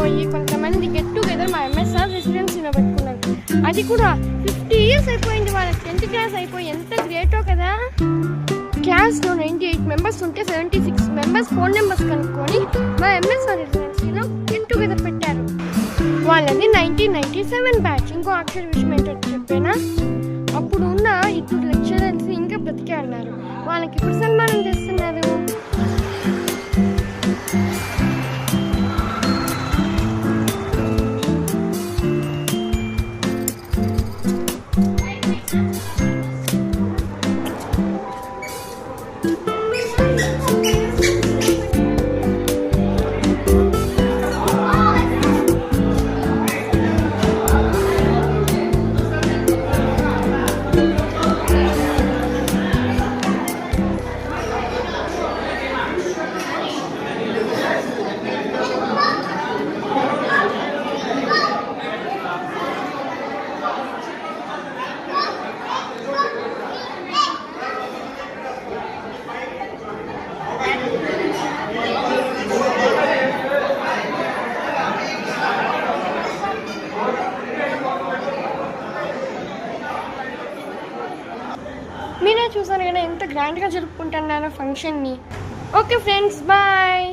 అయిపోయి కొంతమంది get together మా ఎంఎస్ఆర్ రెసిడెన్సీలో పెట్టుకున్నారు. అది కూడా 50 years అయిపోయింది వాళ్ళకి. 10th క్లాస్ అయిపోయి ఎంత గ్రేటో కదా. క్లాస్లో 98 మెంబర్స్ ఉంటే 76 మెంబర్స్ ఫోన్ నెంబర్స్ కనుక్కొని మా ఎంఎస్ఆర్ రెసిడెన్సీలో గెట్ టుగెదర్ పెట్టారు. వాళ్ళది 1997 బ్యాచ్. ఇంకో అక్షర విషయం ఏంటో చెప్పేనా, అప్పుడు ఉన్న ఇప్పుడు లెక్చరర్స్ ఇంకా బ్రతికే అన్నారు. వాళ్ళకి ఇప్పుడు సన్మానం చేస్తున్నారు. మీరే చూసారు కదా ఎంత గ్రాండ్గా జరుపుకుంటున్నారో ఫంక్షన్ని. Okay friends, bye.